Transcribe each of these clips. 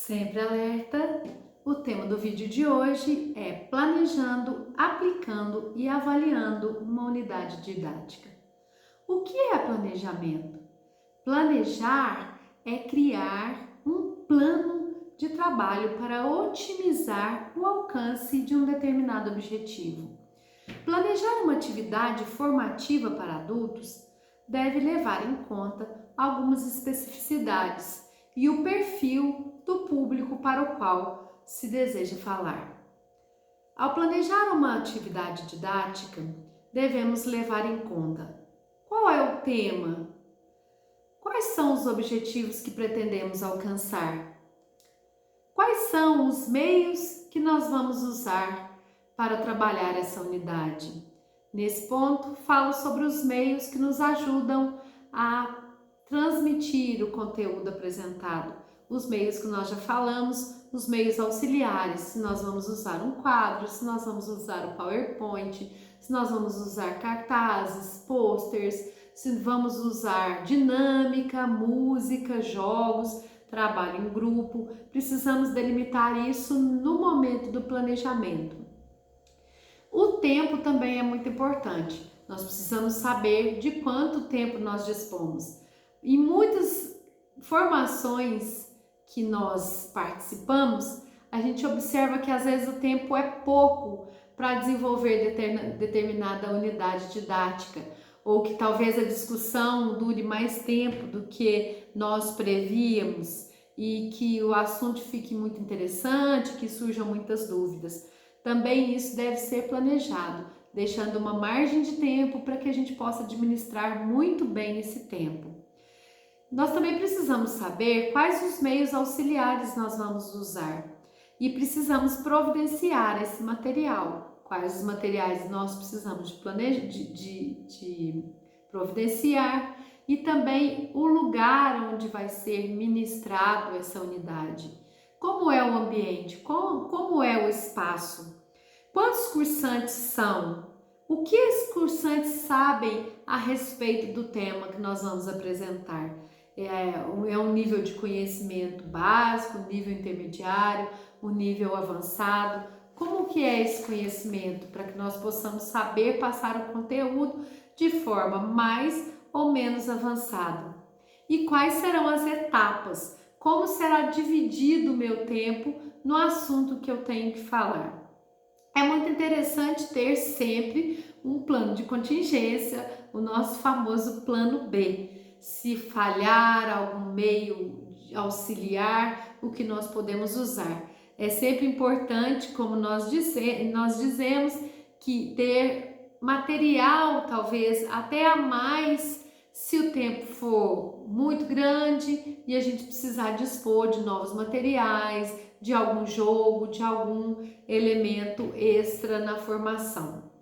Sempre alerta! O tema do vídeo de hoje é planejando, aplicando e avaliando uma unidade didática. O que é planejamento? Planejar é criar um plano de trabalho para otimizar o alcance de um determinado objetivo. Planejar uma atividade formativa para adultos deve levar em conta algumas especificidades e o perfil do público para o qual se deseja falar. Ao planejar uma atividade didática, devemos levar em conta qual é o tema, quais são os objetivos que pretendemos alcançar, quais são os meios que nós vamos usar para trabalhar essa unidade. Nesse ponto, falo sobre os meios que nos ajudam a transmitir o conteúdo apresentado. Os meios que nós já falamos, os meios auxiliares, se nós vamos usar um quadro, se nós vamos usar o PowerPoint, se nós vamos usar cartazes, posters, se vamos usar dinâmica, música, jogos, trabalho em grupo. Precisamos delimitar isso no momento do planejamento. O tempo também é muito importante. Nós precisamos saber de quanto tempo nós dispomos. Em muitas formações que nós participamos, a gente observa que às vezes o tempo é pouco para desenvolver determinada unidade didática, ou que talvez a discussão dure mais tempo do que nós prevíamos e que o assunto fique muito interessante, que surjam muitas dúvidas. Também isso deve ser planejado, deixando uma margem de tempo para que a gente possa administrar muito bem esse tempo. Nós também precisamos saber quais os meios auxiliares nós vamos usar e precisamos providenciar esse material. Quais os materiais nós precisamos de providenciar e também o lugar onde vai ser ministrado essa unidade. Como é o ambiente? Como é o espaço? Quantos cursantes são? O que os cursantes sabem a respeito do tema que nós vamos apresentar? É um nível de conhecimento básico, nível intermediário, um nível avançado? Como que é esse conhecimento para que nós possamos saber passar o conteúdo de forma mais ou menos avançada? E quais serão as etapas? Como será dividido o meu tempo no assunto que eu tenho que falar? É muito interessante ter sempre um plano de contingência, o nosso famoso plano B. Se falhar algum meio auxiliar, o que nós podemos usar. É sempre importante, como nós dizemos, que ter material talvez até a mais se o tempo for muito grande e a gente precisar dispor de novos materiais, de algum jogo, de algum elemento extra na formação.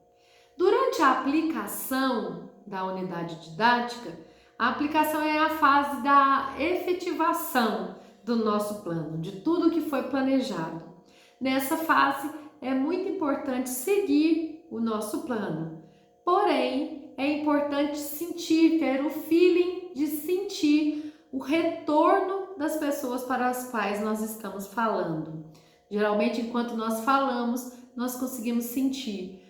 Durante a aplicação da unidade didática, a aplicação é a fase da efetivação do nosso plano, de tudo que foi planejado. Nessa fase é muito importante seguir o nosso plano, porém é importante ter o feeling de sentir o retorno das pessoas para as quais nós estamos falando. Geralmente, enquanto nós falamos, nós conseguimos sentir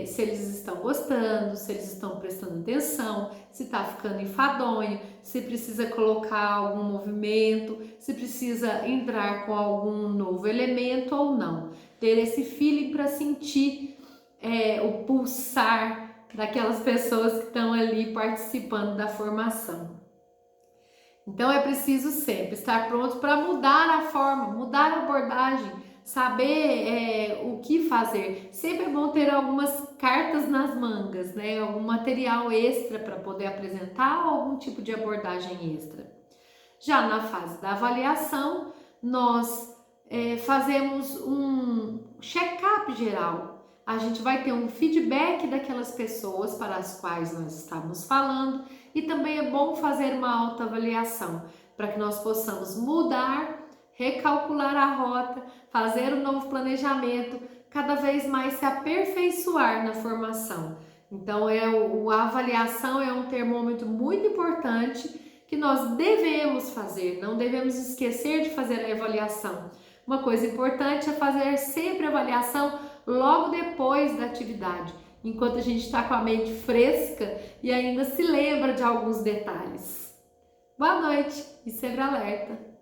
se eles estão gostando, se eles estão prestando atenção, se está ficando enfadonho, se precisa colocar algum movimento, se precisa entrar com algum novo elemento ou não. Ter esse feeling para sentir o pulsar daquelas pessoas que estão ali participando da formação. Então é preciso sempre estar pronto para mudar a forma, mudar a abordagem, saber o que fazer. Sempre é bom ter algumas cartas nas mangas, né? Algum material extra para poder apresentar ou algum tipo de abordagem extra. Já na fase da avaliação, nós fazemos um check-up geral. A gente vai ter um feedback daquelas pessoas para as quais nós estamos falando e também é bom fazer uma autoavaliação para que nós possamos mudar, recalcular a rota, fazer um novo planejamento, cada vez mais se aperfeiçoar na formação. Então a avaliação é um termômetro muito importante que nós devemos fazer, não devemos esquecer de fazer a avaliação. Uma coisa importante é fazer sempre a avaliação logo depois da atividade, enquanto a gente está com a mente fresca e ainda se lembra de alguns detalhes. Boa noite e sempre alerta!